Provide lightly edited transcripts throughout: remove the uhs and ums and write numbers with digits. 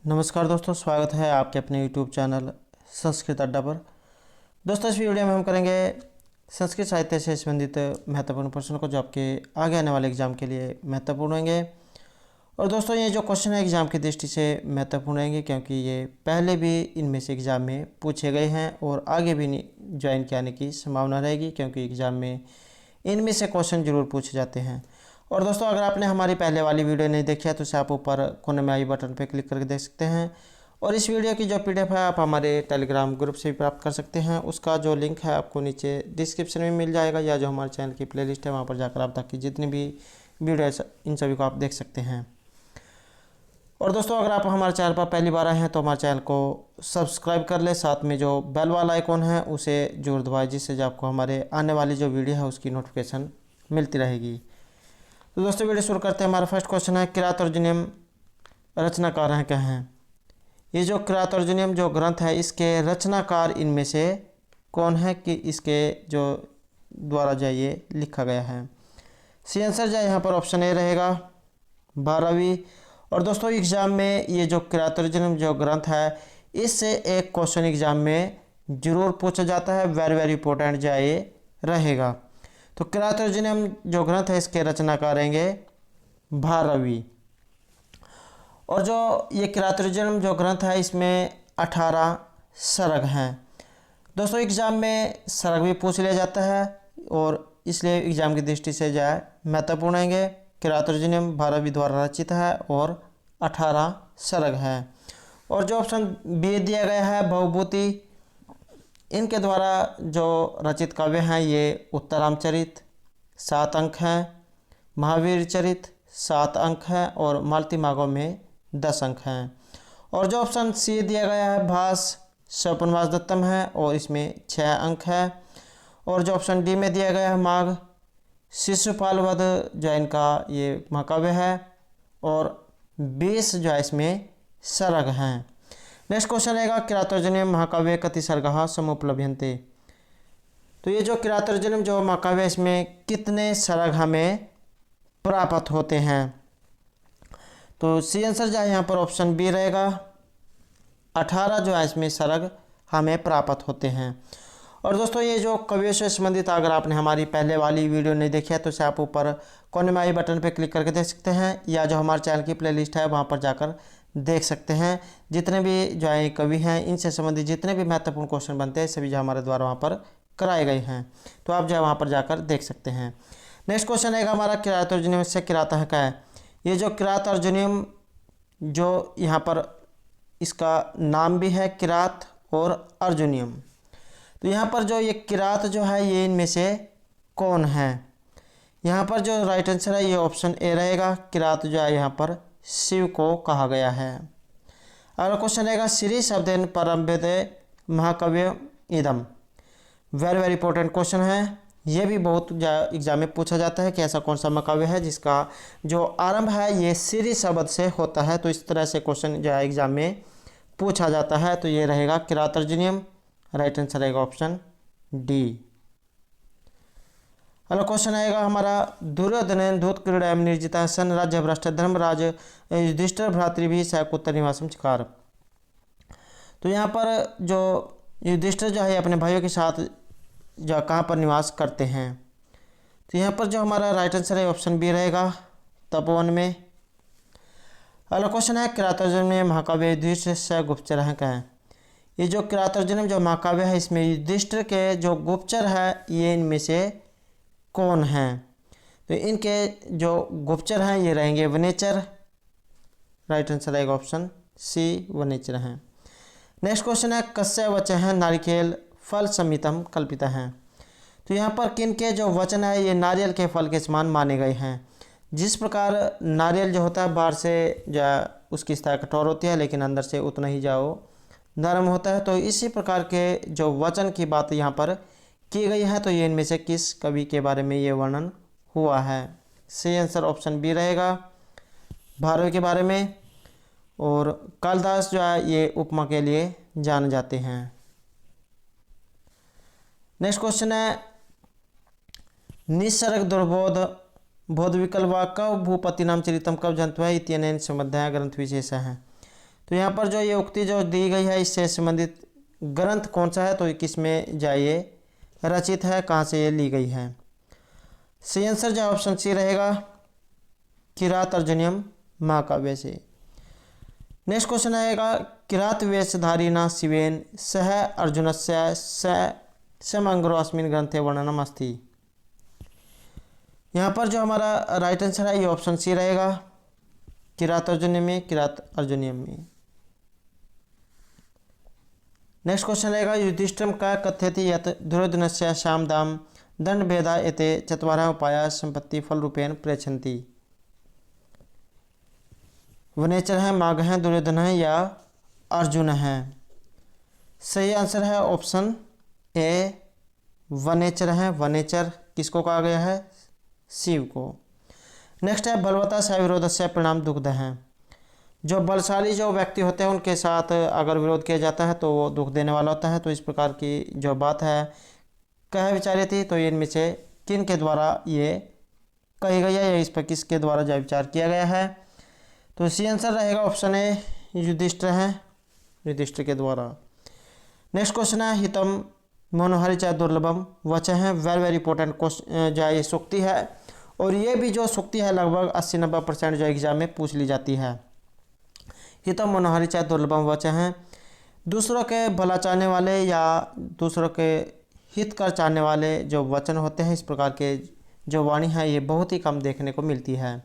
नमस्कार दोस्तों, स्वागत है आपके अपने YouTube चैनल संस्कृत अड्डा पर। दोस्तों, इस वीडियो में हम करेंगे संस्कृत साहित्य से संबंधित महत्वपूर्ण प्रश्नों को जो आपके आगे आने वाले एग्जाम के लिए महत्वपूर्ण होंगे। और दोस्तों, ये जो क्वेश्चन है एग्ज़ाम की दृष्टि से महत्वपूर्ण रहेंगे क्योंकि ये पहले भी इनमें से एग्ज़ाम में पूछे गए हैं और आगे भी ज्वाइन के आने की संभावना रहेगी क्योंकि एग्ज़ाम में इनमें से क्वेश्चन जरूर पूछे जाते हैं। और दोस्तों, अगर आपने हमारी पहले वाली वीडियो नहीं देखी है तो उसे आप ऊपर कोने में आई बटन पर क्लिक करके देख सकते हैं। और इस वीडियो की जो PDF है आप हमारे टेलीग्राम ग्रुप से भी प्राप्त कर सकते हैं। उसका जो लिंक है आपको नीचे डिस्क्रिप्शन में मिल जाएगा, या जो हमारे चैनल की प्लेलिस्ट है वहाँ पर जाकर आप तक की जितनी भी वीडियो है इन सभी को आप देख सकते हैं। और दोस्तों, अगर आप हमारे चैनल पर पहली बार आए हैं तो हमारे चैनल को सब्सक्राइब कर ले, साथ में जो बेल वाला आइकॉन है उसे जरूर दबाएं, जिससे जो आपको हमारे आने वाली जो वीडियो है उसकी नोटिफिकेशन मिलती रहेगी। तो दोस्तों, वीडियो शुरू करते हैं। हमारा फर्स्ट क्वेश्चन है, किरात अर्जुनियम रचनाकार हैं क्या हैं? ये जो किरात अर्जुनियम जो ग्रंथ है इसके रचनाकार इनमें से कौन है कि इसके जो द्वारा जो ये लिखा गया है? सी आंसर जो यहाँ पर ऑप्शन ए रहेगा, 12वीं। और दोस्तों, एग्जाम में ये जो किरात अर्जुनियम जो ग्रंथ है इससे एक क्वेश्चन एग्जाम में जरूर पूछा जाता है, वेरी वेरी इंपॉर्टेंट जो ये रहेगा। तो किरात अर्जुनियम जो ग्रंथ है इसके रचनाकार रहेंगे 12वीं। और जो ये किरात अर्जुनियम जो ग्रंथ है इसमें 18 सर्ग हैं। दोस्तों, एग्जाम में सर्ग भी पूछ लिया जाता है और इसलिए एग्जाम की दृष्टि से जो है महत्वपूर्ण रहेंगे। किरात अर्जुनियम 12वीं द्वारा रचित है और 18 सर्ग है। और जो ऑप्शन बी दिया गया है, भवभूति, इनके द्वारा जो रचित काव्य हैं ये उत्तरामचरित 7 अंक हैं, महावीर चरित 7 अंक हैं और मालती मागो में 10 अंक हैं। और जो ऑप्शन सी दिया गया है, भास स्वपनवास दत्तम है और इसमें 6 अंक है। और जो ऑप्शन डी में दिया गया है, माघ शिशुपाल वध, जो इनका ये महाकाव्य है और 20 जो है इसमें सर्ग हैं। नेक्स्ट क्वेश्चन रहेगा, किरात अर्जुनियम महाकाव्य कति सर्गः समुपलभ्यन्ते? तो ये जो किरात अर्जुनियम जो महाकाव्य इसमें कितने सर्ग हमें प्राप्त होते हैं? तो सी आंसर जो है यहाँ पर ऑप्शन बी रहेगा, 18 जो है इसमें सर्ग हमें प्राप्त होते हैं। और दोस्तों, ये जो कवियों से संबंधित अगर आपने हमारी पहले वाली वीडियो नहीं देखी है तो इसे आप ऊपर कोने में आई बटन पर क्लिक करके देख सकते हैं, या जो हमारे चैनल की प्लेलिस्ट है वहाँ पर जाकर देख सकते हैं। जितने भी जो है कवि हैं इनसे संबंधित जितने भी महत्वपूर्ण क्वेश्चन बनते हैं सभी जो हमारे द्वारा वहाँ पर कराए गए हैं, तो आप जो है वहाँ पर जाकर देख सकते हैं। नेक्स्ट क्वेश्चन रहेगा हमारा, किरात अर्जुनियम से किराता क्या है? ये जो किरात अर्जुनियम जो यहाँ पर इसका नाम भी है किरात और अर्जुनियम, तो यहाँ पर जो ये किरात जो है ये इनमें से कौन है? यहाँ पर जो राइट आंसर है ये ऑप्शन ए रहेगा, किरात जो है यहाँ पर शिव को कहा गया है। अगला क्वेश्चन रहेगा, श्री शब्देन परम्भ्यते महाकाव्य इदम। वेरी वेरी इंपॉर्टेंट क्वेश्चन है, ये भी बहुत एग्जाम में पूछा जाता है कि ऐसा कौन सा महाकाव्य है जिसका जो आरंभ है ये श्री शब्द से होता है। तो इस तरह से क्वेश्चन जो है एग्जाम में पूछा जाता है। तो ये रहेगा किरात अर्जुनियम, राइट आंसर रहेगा ऑप्शन डी। अगला क्वेश्चन आएगा हमारा, दुर्योधन धूत क्रीड़ा निर्जिता सन राज्य भ्रष्ट धर्मराज युधिष्ठिर भ्रातृभि सकुत्तर निवासम चकार। तो यहाँ पर जो युधिष्ठिर जो है अपने भाइयों के साथ जो कहाँ पर निवास करते हैं? तो यहाँ पर जो हमारा राइट आंसर है ऑप्शन बी रहेगा, तपोवन में। अगला क्वेश्चन है, किरात अर्जुनियम महाकाव्य युधिष्ठिर से गुप्तचर हैं क्या है? ये जो किरात अर्जुनियम जो महाकाव्य है इसमें युधिष्ठिर के जो गुप्तचर है ये इनमें से कौन हैं? तो इनके जो गुप्तचर हैं ये रहेंगे वनेचर, राइट आंसर रहेगा ऑप्शन सी, वनेचर हैं। नेक्स्ट क्वेश्चन है, कस्य वचः नारिकेल फल समितम कल्पिता हैं? तो यहाँ पर किन के जो वचन है ये नारियल के फल के समान माने गए हैं। जिस प्रकार नारियल जो होता है बाहर से जो उसकी सतह कठोर होती है लेकिन अंदर से उतना ही जो नरम होता है, तो इसी प्रकार के जो वचन की बात यहाँ पर की गई है। तो ये इनमें से किस कवि के बारे में ये वर्णन हुआ है? सही आंसर ऑप्शन बी रहेगा, भारत के बारे में। और कालिदास जो है ये उपमा के लिए जाने जाते हैं। नेक्स्ट क्वेश्चन है, निसर्ग दुर्बोध बोध विकल्प कव भूपति नाम चरितम कव जंतु है इत्यनेन संबद्ध ग्रंथ विशेष है। तो यहाँ पर जो ये उक्ति जो दी गई है इससे संबंधित ग्रंथ कौन सा है, तो किस में जो ये रचित है, कहाँ से ये ली गई है। सही आंसर जो ऑप्शन सी रहेगा, किरात अर्जुनियम महाकाव्य से। नेक्स्ट क्वेश्चन आएगा, किरात वेशधारिणा शिवेन सह अर्जुनस्य समग्रो अस्मिन् ग्रंथे वर्णनम अस्ति। यहाँ पर जो हमारा राइट आंसर है ये ऑप्शन सी रहेगा, किरात अर्जुनियम में, किरात अर्जुनियम में। नेक्स्ट क्वेश्चन रहेगा, युधिष्ठिरं का कथयति यत् दुर्योधनस्य सामदाम दंड भेदा एते चत्वारः उपाया संपत्ति फल रूपेण प्रयच्छन्ति। वनेचर है, माघ है, दुर्योधन है या अर्जुन है। सही आंसर है ऑप्शन ए, वनेचर है। वनेचर किसको कहा गया है, शिव को। नेक्स्ट है, बलवता स विरोधस्य परिणाम दुग्ध है। जो बलशाली जो व्यक्ति होते हैं उनके साथ अगर विरोध किया जाता है तो वो दुख देने वाला होता है। तो इस प्रकार की जो बात है कह विचारी थी, तो इनमें से किन के द्वारा ये कही गई है या इस पर किसके द्वारा जो विचार किया गया है। तो सी आंसर रहेगा ऑप्शन ए, युधिष्ठिर है, युधिष्ठिर के द्वारा। नेक्स्ट क्वेश्चन है, हितम मनोहरि च दुर्लभम वच है। वेरी वेरी इंपॉर्टेंट क्वेश्चन जो ये सूक्ति है, और ये भी जो सूक्ति है लगभग 80-90% जो एग्जाम में पूछ ली जाती है। हितम मनोहरि च दुर्लभम वच है। दूसरों के भला चाहने वाले या दूसरों के हित कर चाहने वाले जो वचन होते हैं, इस प्रकार के जो वाणी है ये बहुत ही कम देखने को मिलती है।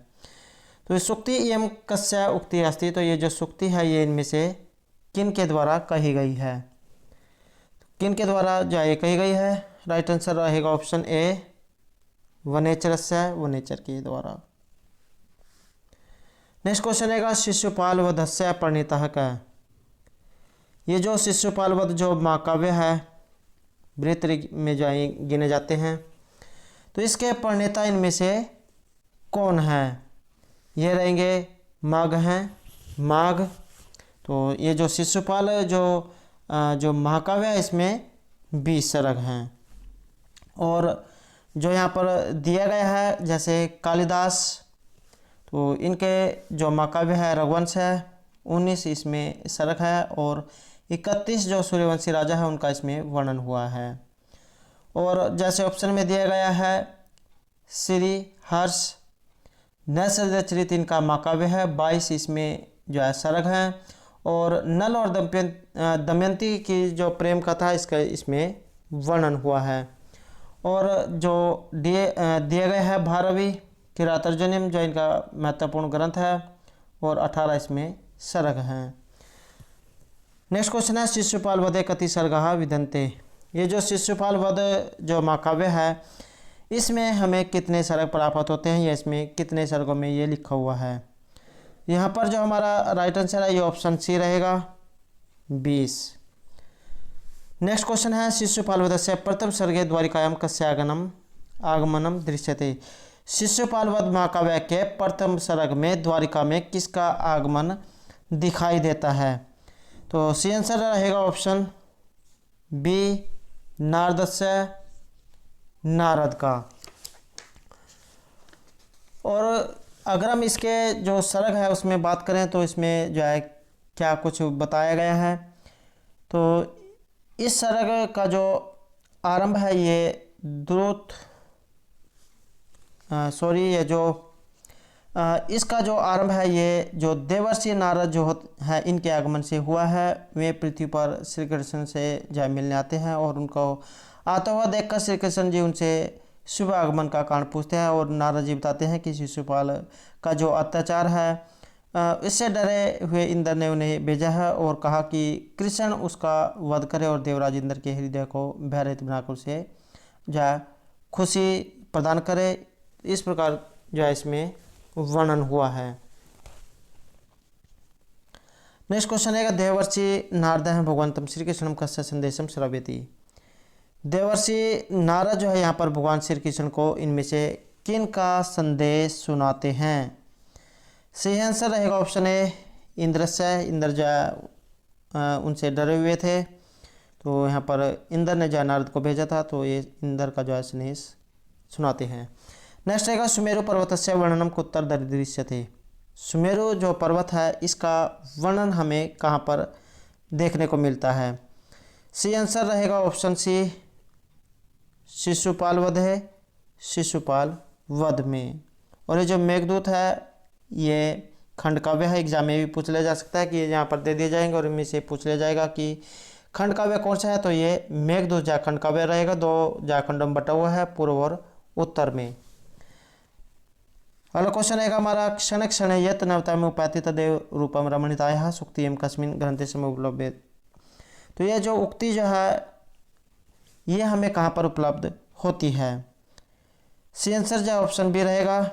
तो सूक्ति इयं कस्य उक्ति अस्ति। तो ये जो सूक्ति है ये इनमें से किन के द्वारा कही गई है, किन के द्वारा जो ये कही गई है। राइट आंसर रहेगा ऑप्शन ए, वनेचरस्य, वनेचर के द्वारा। नेक्स्ट क्वेश्चन रहेगा, शिशुपाल वधस्य प्रणीतः का। ये जो शिशुपाल वध जो महाकाव्य है वृत्त में जो गिने जाते हैं, तो इसके प्रणेता इनमें से कौन है। ये रहेंगे माघ हैं, माघ। तो ये जो शिशुपाल जो महाकाव्य है इसमें 20 सर्ग हैं। और जो यहाँ पर दिया गया है जैसे कालिदास, तो इनके जो महाकाव्य है रघुवंश है, 19 इसमें सर्ग है, और 31 जो सूर्यवंशी राजा है उनका इसमें वर्णन हुआ है। और जैसे ऑप्शन में दिया गया है श्री हर्ष नैसर्गचरित इनका महाकाव्य है, 22 इसमें जो है सर्ग हैं। और नल और दमयंती की जो प्रेम कथा इसका इसमें वर्णन हुआ है। और जो दिए गए हैं भारवी किरात अर्जुनियम जो इनका महत्वपूर्ण ग्रंथ है, और 18 इसमें सर्ग हैं। नेक्स्ट क्वेश्चन है, शिशुपाल वधे कति सर्गः विधन्ते। ये जो शिशुपाल वध जो महाकाव्य है इसमें हमें कितने सर्ग प्राप्त होते हैं या इसमें कितने सर्गों में ये लिखा हुआ है। यहाँ पर जो हमारा राइट आंसर है ये ऑप्शन सी रहेगा, 20। नेक्स्ट क्वेश्चन है, शिशुपाल वधस्य प्रथम सर्गे द्वारिकायां कस्य आगमनम दृश्यते। शिशुपाल वध महाकाव्य के प्रथम सर्ग में द्वारिका में किसका आगमन दिखाई देता है। तो सी आंसर रहेगा ऑप्शन बी, नारदस्य, नारद का। और अगर हम इसके जो सर्ग है उसमें बात करें तो इसमें जो है क्या कुछ बताया गया है। तो इस सर्ग का जो आरंभ है ये द्रुत इसका जो आरंभ है ये जो देवर्षि नारद जो है इनके आगमन से हुआ है। वे पृथ्वी पर श्री कृष्ण से जो मिलने आते हैं और उनको आता हुआ देखकर श्री कृष्ण जी उनसे शुभ आगमन का कारण पूछते हैं। और नारद जी बताते हैं कि शिशुपाल का जो अत्याचार है इससे डरे हुए इंद्र ने उन्हें भेजा है और कहा कि कृष्ण उसका वध करे और देवराज इंद्र के हृदय को भयरहित बनाकर उसे जो है खुशी प्रदान करे। इस प्रकार जो है इसमें वर्णन हुआ है। नेक्स्ट क्वेश्चन है, देवर्षि नारद हैं भगवंतम श्री कृष्णम कस्य संदेशम श्रावयति। देवर्षि नारद जो है यहाँ पर भगवान श्री कृष्ण को इनमें से किन का संदेश सुनाते हैं। सही आंसर रहेगा ऑप्शन ए, इंद्र से। इंद्र जो है उनसे डरे हुए थे, तो यहाँ पर इंद्र ने जो नारद को भेजा था, तो ये इंद्र का जो है संदेश सुनाते हैं। नेक्स्ट रहेगा, सुमेरु पर्वतस्य वर्णनम कुत्र दृश्यते। सुमेरु जो पर्वत है इसका वर्णन हमें कहाँ पर देखने को मिलता है? सी आंसर रहेगा ऑप्शन सी, शिशुपाल वध है, शिशुपाल वध में। और ये जो मेघदूत है ये खंडकाव्य है, एग्जाम में भी पूछ लिया जा सकता है कि यहाँ पर दे दिए जाएंगे और इनमें से पूछ लिया जाएगा कि खंडकाव्य कौन सा है, तो ये मेघदूत जा खंडकाव्य रहेगा। 2 जाखंडों में बटा हुआ है, पूर्व और उत्तर में। अगला क्वेश्चन रहेगा हमारा, क्षण क्षण यत नवता में उपाति तदेव रूपम रमणीताया सुक्तिम कस्मिन ग्रंथे समय उपलब्ध। तो ये जो उक्ति जो है ये हमें कहाँ पर उपलब्ध होती है? सी आंसर जो ऑप्शन बी रहेगा,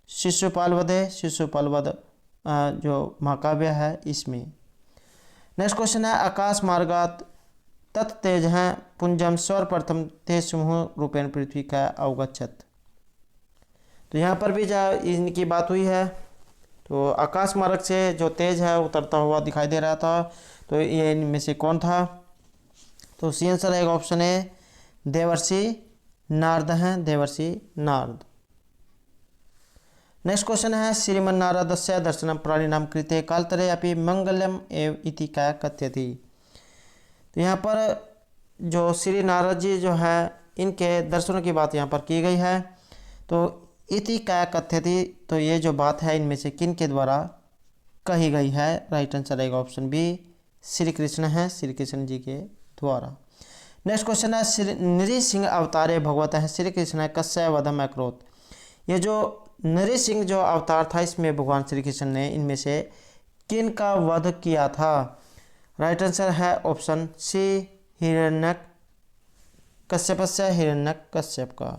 शिशुपाल वध है, शिशुपाल वध जो महाकाव्य है इसमें। नेक्स्ट क्वेश्चन है, आकाश मार्गात तत् तेज हैं पुंजम सर्वप्रथम तेज समूह रूपेण पृथ्वी का अवगछत। तो यहाँ पर भी जो इनकी बात हुई है, तो आकाश मार्ग से जो तेज है उतरता हुआ दिखाई दे रहा था, तो ये इनमें से कौन था? तो सी आंसर रहेगा ऑप्शन ए, देवर्षि नारद हैं, देवर्षि नारद। नेक्स्ट क्वेश्चन है, श्रीमन नारदस्य दर्शनम प्राणिनाम कृते कालतरे अपि मंगलम एव इति क्या कथ्यति। तो यहाँ पर जो श्री नारद जी जो है इनके दर्शनों की बात यहाँ पर की गई है। तो इति क्या कथ्यति, तो ये जो बात है इनमें से किन के द्वारा कही गई है? राइट आंसर रहेगा ऑप्शन बी, श्री कृष्ण है, श्री कृष्ण जी के द्वारा। नेक्स्ट क्वेश्चन है, श्री नृसिंह अवतारे भगवत है श्री कृष्ण कस्य वधम अकरोत। ये जो नृसिंह जो अवतार था इसमें भगवान श्री कृष्ण ने इनमें से किन का वध किया था? राइट आंसर है ऑप्शन सी, हिरण्यक कश्यपस्य हिरण्यक कश्यप का।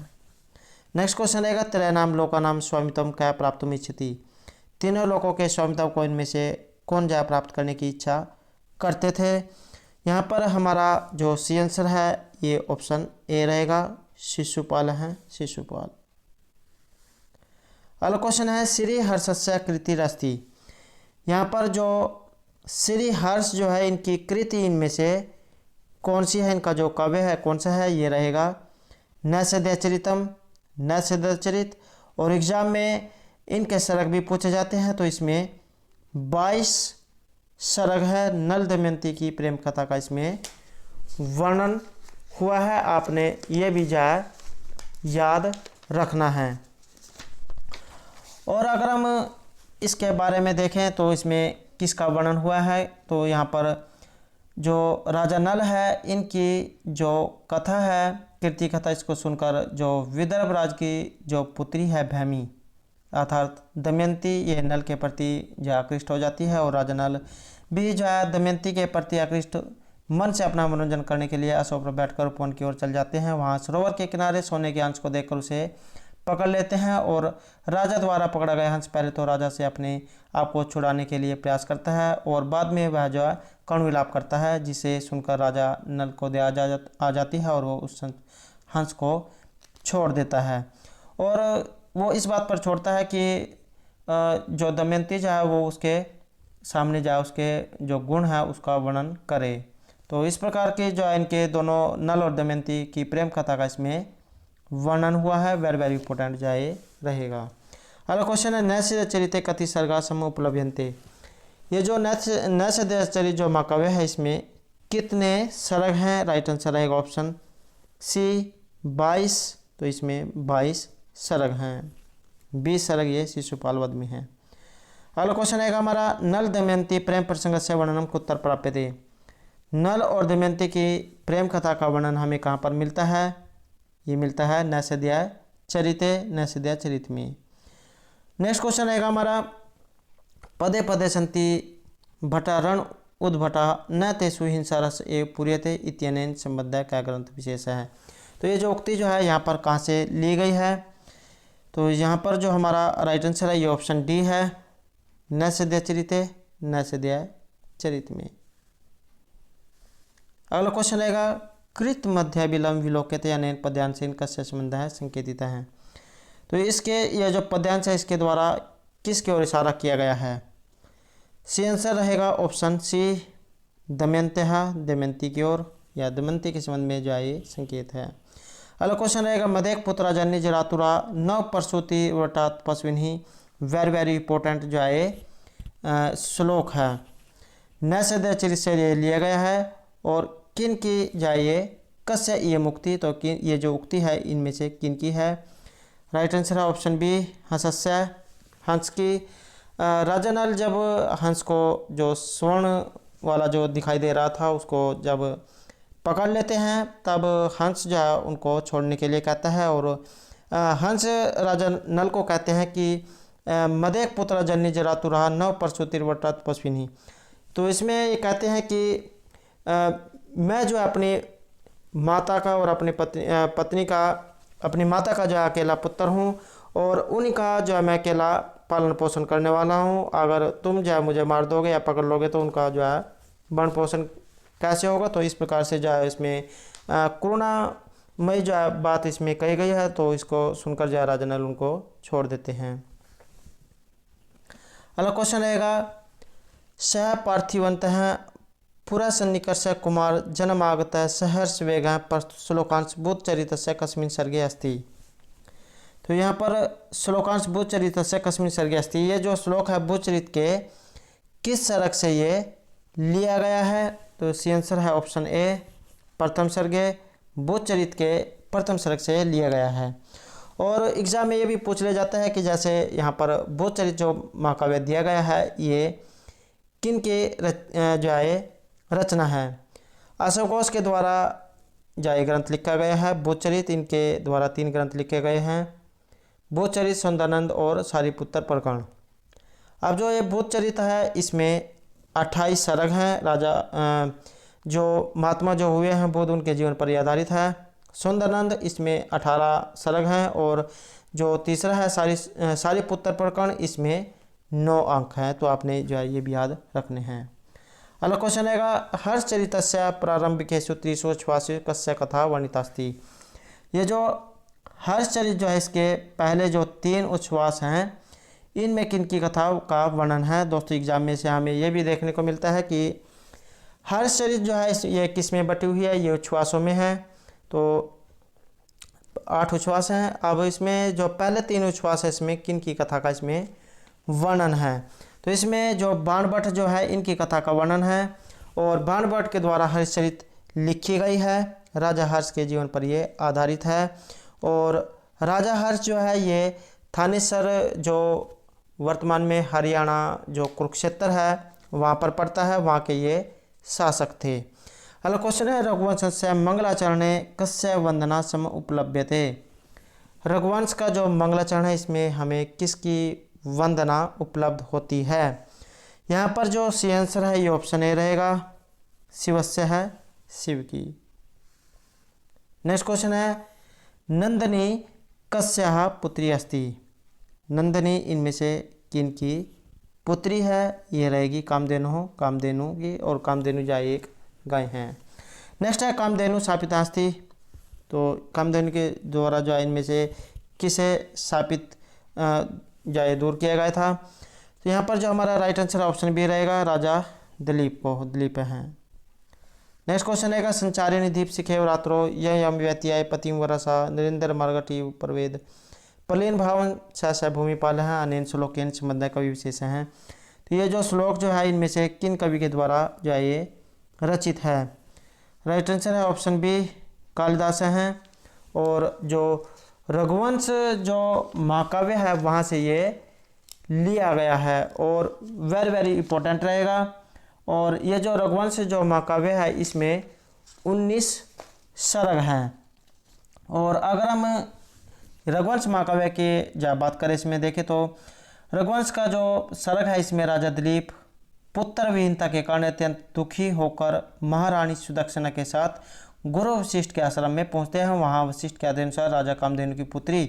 नेक्स्ट क्वेश्चन रहेगा, त्रयनाम लोकानाम स्वामित्वम क्या प्राप्त इच्छति। तीनों लोगों के स्वामित्व को इनमें से कौन जा प्राप्त करने की इच्छा करते थे? यहाँ पर हमारा जो सी आंसर है ये ऑप्शन ए रहेगा, शिशुपाल है, शिशुपाल। अगला क्वेश्चन है, श्री हर्षस्य कृतिरस्ति। यहाँ पर जो श्री हर्ष जो है इनकी कृति इनमें से कौन सी है? इनका जो काव्य है कौन सा है? ये रहेगा नैषधीयचरितम, नैषधीयचरित। और एग्जाम में इनके सर्ग भी पूछे जाते हैं, तो इसमें 22 सर्ग है, नल दमयंती की प्रेम कथा का इसमें वर्णन हुआ है। आपने ये भी जाए याद रखना है। और अगर हम इसके बारे में देखें तो इसमें किसका वर्णन हुआ है, तो यहाँ पर जो राजा नल है इनकी जो कथा है, कीर्ति कथा, इसको सुनकर जो विदर्भ राज की जो पुत्री है भैमी अर्थात दमयंती, ये नल के प्रति जो आकृष्ट हो जाती है। और राजा नल भी जो है दमयंती के प्रति आकृष्ट मन से अपना मनोरंजन करने के लिए अशोक पर बैठकर उपवन की ओर चल जाते हैं। वहाँ सरोवर के किनारे सोने के अंश को देखकर उसे पकड़ लेते हैं और राजा द्वारा पकड़ा गया हंस पहले तो राजा से अपने आप को छुड़ाने के लिए प्रयास करता है और बाद में वह जो है कर्ण विलाप करता है, जिसे सुनकर राजा नल को दया आ जाती है और वो उस हंस को छोड़ देता है। और वो इस बात पर छोड़ता है कि जो दमयंती जो है वो उसके सामने जाए, उसके जो गुण है उसका वर्णन करे। तो इस प्रकार के जो है इनके दोनों नल और दमयंती की प्रेम कथा का इसमें वर्णन हुआ है। वेरी वेरी इंपॉर्टेंट जो है रहेगा। अगला क्वेश्चन है, नैषधीयचरिते कति सर्गा समूह उपलभ्यन्ते। ये जो नैषधीयचरित जो महाकाव्य है इसमें कितने सर्ग हैं? राइट आंसर रहेगा ऑप्शन सी 22। तो इसमें 22 सर्ग हैं, 20 सर्ग ये शिशुपाल वध में है। अगला क्वेश्चन रहेगा हमारा, नल दमयंती प्रेम प्रसंग से वर्णनम कुत्र प्राप्यते। नल और दमयंती की प्रेम कथा का वर्णन हमें कहाँ पर मिलता है? ये मिलता है नैषधीयचरिते, नैषधीयचरित में। नेक्स्ट क्वेश्चन रहेगा हमारा, पदे पदे सन्ति भटा रण उद्भटा न तेषु हिंसा रस एव पूर्यते इत्यनेन संबद्ध क्या ग्रंथ विशेष है। तो ये जो उक्ति जो है यहाँ पर कहाँ से ली गई है? तो यहाँ पर जो हमारा राइट आंसर है ये ऑप्शन डी है, नैषधीयचरिते, नैषधीयचरित में। अगला क्वेश्चन रहेगा, कृत मध्य विलंब विलोक्यते अनेन पद्यांश कस्य संबंध है संकेतित है। तो इसके यह जो पद्यांश है इसके द्वारा किसकी ओर इशारा किया गया है? सी आंसर रहेगा ऑप्शन सी, दमयंत्य, दमयंती की ओर या दमयंती के संबंध में जो ये संकेत है। अगला क्वेश्चन रहेगा, मदेक पुत्रा जन्य जरातुरा नव प्रसूति वटात पशुनि वेरी वेरी इंपॉर्टेंट जो है श्लोक है। नैषध चरित से ये लिया गया है और किन की जाए कस्य ये मुक्ति, तो किन ये जो उक्ति है इनमें से किन की है। राइट आंसर है ऑप्शन बी हंसस्य, हंस की। राजा नल जब हंस को जो स्वर्ण वाला जो दिखाई दे रहा था उसको जब पकड़ लेते हैं तब हंस जो है उनको छोड़ने के लिए कहता है और हंस राजा नल को कहते हैं कि मदेक पुत्र जन्य जरातु रहा नव परशुतिर्वटात पश्विनी। तो इसमें ये कहते हैं कि मैं जो अपनी माता का और अपनी पत्नी का, अपनी माता का जो है अकेला पुत्र हूँ और उन्हीं का जो है मैं अकेला पालन पोषण करने वाला हूँ। अगर तुम जो है मुझे मार दोगे या पकड़ लोगे तो उनका जो है भरण पोषण कैसे होगा। तो इस प्रकार से जो है इसमें करुणामयी जो है बात इसमें कही गई है। तो इसको सुनकर जो है राजा नल उनको छोड़ देते हैं। अगला क्वेश्चन रहेगा सह पार्थिवंतः पुरा सन्निकर्ष कुमार जन्मागत सहर्ष वेग श्लोकांश बुद्धचरितस्य कस्मिन् सर्गे अस्ति। तो यहाँ पर श्लोकांश बुद्धचरितस्य कस्मिन् सर्गे अस्ति, ये जो श्लोक है बुद्धचरित के किस सर्ग से ये लिया गया है। तो सी आंसर है ऑप्शन ए प्रथम सर्गे, बुद्धचरित के प्रथम सर्ग से लिया गया है। और एग्जाम में ये भी पूछ लिया जाता है कि जैसे यहाँ पर बुद्धचरित जो महाकाव्य दिया गया है ये किन के जो है रचना है। अशोक घोष के द्वारा जो ये ग्रंथ लिखा गया है बुद्धचरित, इनके द्वारा 3 ग्रंथ लिखे गए हैं, बुद्धचरित, सौंदर्यानंद और सारिपुत्र प्रकरण। अब जो ये बुद्धचरित है इसमें 28 सर्ग हैं। राजा जो महात्मा जो हुए हैं बुद्ध उनके जीवन पर आधारित है। सौंदर्यानंद इसमें 18 सर्ग हैं और जो तीसरा है सारिपुत्र प्रकरण इसमें 9 अंक हैं। तो आपने जो है ये भी याद रखने हैं। अगला क्वेश्चन रहेगा हर्षचरितस्य प्रारंभिकेषु 386 कस्य कथा वर्णितास्ति। ये जो हर्षचरित जो है इसके पहले जो 3 उच्छ्वास हैं इनमें किन की कथाओं का वर्णन है। दोस्तों एग्जाम में से हमें यह भी देखने को मिलता है कि हर्षचरित जो है ये किस में बटी हुई है, ये उच्छ्वासों में है। तो 8 उच्छ्वास हैं। अब इसमें जो पहले 3 उच्छ्वास है इसमें किन की कथा का इसमें वर्णन है। तो इसमें जो बाणभट्ट जो है इनकी कथा का वर्णन है और बाणभट्ट के द्वारा हर्षचरित लिखी गई है। राजा हर्ष के जीवन पर ये आधारित है और राजा हर्ष जो है ये थानेसर जो वर्तमान में हरियाणा जो कुरुक्षेत्र है वहाँ पर पड़ता है, वहाँ के ये शासक थे। अगला क्वेश्चन है रघुवंशस्य मंगलाचरणे कस्य वंदना सम उपलभ्यते। रघुवंश का जो मंगलाचरण है इसमें हमें किसकी वंदना उपलब्ध होती है। यहाँ पर जो सी आंसर है ये ऑप्शन ए रहेगा, शिवस्य है, शिव की। नेक्स्ट क्वेश्चन है नंदिनी कस्याः पुत्री अस्ति। नंदिनी इनमें से किन की पुत्री है। ये रहेगी कामधेनु की और कामधेनु जो एक गाय हैं। नेक्स्ट है कामधेनु शापिता अस्ति। तो कामधेनु के द्वारा जो है इनमें से किसे शापित जो दूर किया गया था। तो यहाँ पर जो हमारा राइट आंसर ऑप्शन बी रहेगा, राजा दिलीप हैं। नेक्स्ट क्वेश्चन रहेगा संचारिणी दीप सिखेव रात्रो यम व्यतीय पतिम वरसा नरेंद्र मार्गटी प्रवेद प्रलीन भावन स भूमिपाल हैं अनेन श्लोकेन संबंध कवि विशेष हैं। तो ये जो श्लोक जो है इनमें से किन कवि के द्वारा जो है ये रचित है। राइट आंसर है ऑप्शन बी कालिदास हैं। और जो रघुवंश जो महाकाव्य है वहाँ से ये लिया गया है और वेरी वेरी इंपॉर्टेंट रहेगा। और ये जो रघुवंश जो महाकाव्य है इसमें 19 सर्ग हैं। और अगर हम रघुवंश महाकाव्य की जब बात करें इसमें देखें तो रघुवंश का जो सर्ग है इसमें राजा दिलीप पुत्र विहीनता के कारण अत्यंत दुखी होकर महारानी सुदक्षिणा के साथ गुरु वशिष्ठ के आश्रम में पहुंचते हैं। वहां वशिष्ठ के आदेशानुसार राजा कामधेनु की पुत्री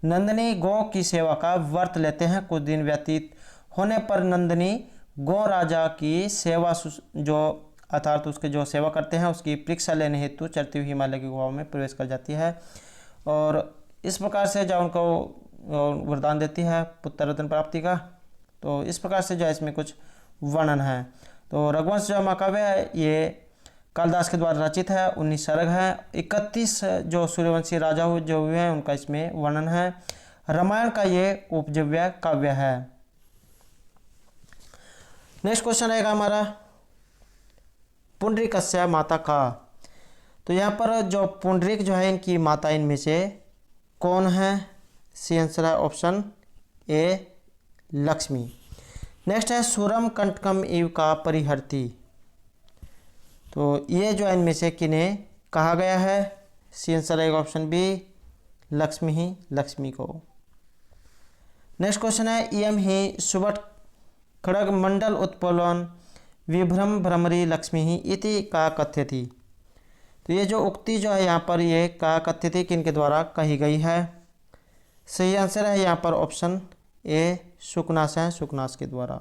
नंदिनी गौ की सेवा का व्रत लेते हैं। कुछ दिन व्यतीत होने पर नंदिनी गौ राजा की सेवा जो अर्थात उसके जो सेवा करते हैं उसकी परीक्षा लेने हेतु चरती हुई हिमालय की गुफाओं में प्रवेश कर जाती है और इस प्रकार से जो उनको वरदान देती है पुत्र रत्न प्राप्ति का। तो इस प्रकार से जो इसमें कुछ वर्णन है। तो रघुवंश जो महाकाव्य है ये कालिदास के द्वारा रचित है, 19 सर्ग है। 31 जो सूर्यवंशी राजा जो हुए हैं उनका इसमें वर्णन है। रामायण का ये उपजीव्य काव्य है। नेक्स्ट क्वेश्चन रहेगा हमारा पुंडरीकस्य माता का। तो यहाँ पर जो पुंडरीक जो है इनकी माता इनमें से कौन है? सी आंसर है ऑप्शन ए लक्ष्मी। नेक्स्ट है सुरम कंटकम इव का परिहर्ती। तो ये जो इनमें से किन्हें कहा गया है? सी आंसर रहेगा ऑप्शन बी लक्ष्मी ही लक्ष्मी को। नेक्स्ट क्वेश्चन है इयम ही सुबट खड़ग मंडल उत्पलन विभ्रम भ्रमरी लक्ष्मी ही इति का कथ्यति। तो ये जो उक्ति जो है यहाँ पर ये का कथ्यति किनके द्वारा कही गई है? सही आंसर है यहाँ पर ऑप्शन ए शुकनास है, शुकनास के द्वारा।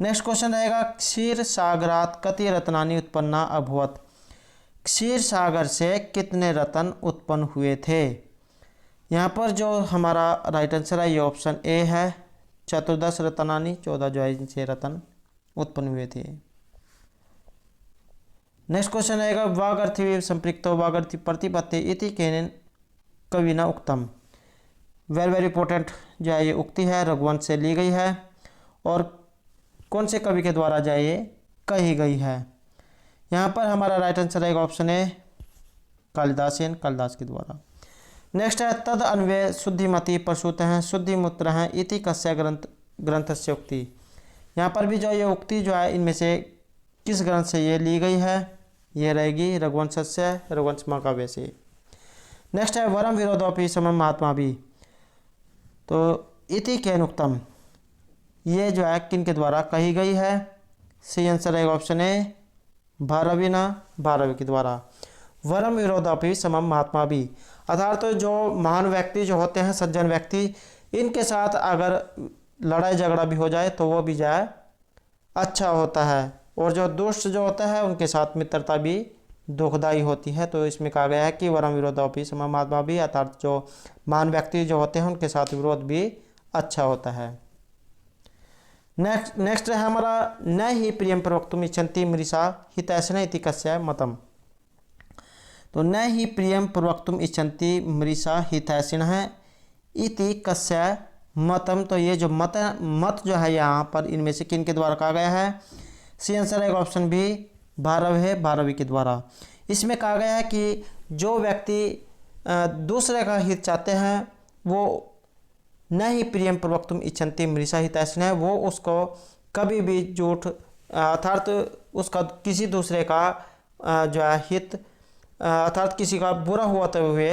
नेक्स्ट क्वेश्चन रहेगा क्षीर सागरात कति रत्नानि उत्पन्ना अभवत। क्षीर सागर से कितने रत्न उत्पन्न हुए थे? यहाँ पर जो हमारा राइट आंसर है ये ऑप्शन ए है 14 रत्नानि, 14 जो है इनसे रत्न उत्पन्न हुए थे। नेक्स्ट क्वेश्चन रहेगा वागर्थी संपृक्तो वागर्थी प्रतिपत्ति इति केन कविना उक्तम। वेरी इंपॉर्टेंट जो है ये उक्ति है, रघुवंश से ली गई है और कौन से कवि के द्वारा जो है ये कही गई है? यहाँ पर हमारा राइट आंसर रहेगा ऑप्शन ए कालिदासेन, कालिदास के द्वारा। नेक्स्ट है तद अन्वय शुद्धिमति प्रसूत हैं शुद्धिमूत्र हैं इति कस्य ग्रंथस्य उक्ति। यहाँ पर भी जो ये उक्ति जो है इनमें से किस ग्रंथ से ये ली गई है? ये रहेगी रघुवंशस्य, रघुवंश महाकाव्य से। नेक्स्ट है वरम विरोधोपि समम महात्मा भी। तो इति केन उक्तम, ये जो है किन के द्वारा कही गई है? सही आंसर रहेगा ऑप्शन ए भारवीना, भारवी के द्वारा। वरम विरोधापि समम महात्मा भी, अर्थात तो जो महान व्यक्ति जो होते हैं, सज्जन व्यक्ति, इनके साथ अगर लड़ाई झगड़ा भी हो जाए तो वो भी जाए अच्छा होता है, और जो दुष्ट जो होता है उनके साथ मित्रता भी दुखदायी होती है। तो इसमें कहा गया है कि वरम विरोधापि समम महात्मा भी, अर्थात जो महान व्यक्ति जो होते हैं उनके साथ विरोध भी अच्छा होता है। नेक्स्ट है हमारा न ही प्रियम प्रवक्तुम इच्छन्ति मृषा हितैषिण इति कस्य मतम। तो न ही प्रियम प्रवक्तुम इच्छन्ति मृषा हितैषिण इति कस्य मतम। तो ये जो मत जो है यहाँ पर इनमें से किन के द्वारा कहा गया है? सी आंसर है ऑप्शन बी भारव है, भारवी के द्वारा। इसमें कहा गया है कि जो व्यक्ति दूसरे का हित चाहते हैं वो न ही प्रियम प्रवक्तुम इच्छन्ति मृषा हितैषिण है, वो उसको कभी भी झूठ अर्थात उसका किसी दूसरे का जो है हित अर्थात किसी का बुरा होते हुए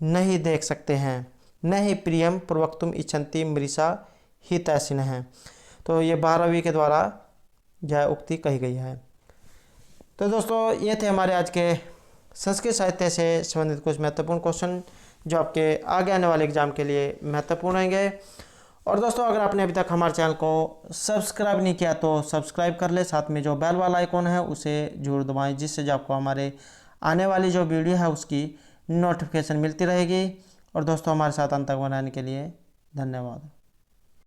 नहीं देख सकते हैं। न ही प्रियम प्रवक्तुम इच्छन्ति मृषा हितैषिण है। तो ये भारवी के द्वारा जो है उक्ति कही गई है। तो दोस्तों ये थे हमारे आज के संस्कृत साहित्य से संबंधित कुछ महत्वपूर्ण क्वेश्चन जो आपके आगे आने वाले एग्जाम के लिए महत्वपूर्ण रहेंगे। और दोस्तों अगर आपने अभी तक हमारे चैनल को सब्सक्राइब नहीं किया तो सब्सक्राइब कर ले, साथ में जो बेल वाला आइकॉन है उसे जरूर दबाएं, जिससे जो आपको हमारे आने वाली जो वीडियो है उसकी नोटिफिकेशन मिलती रहेगी। और दोस्तों हमारे साथ अंत तक बनाने के लिए धन्यवाद।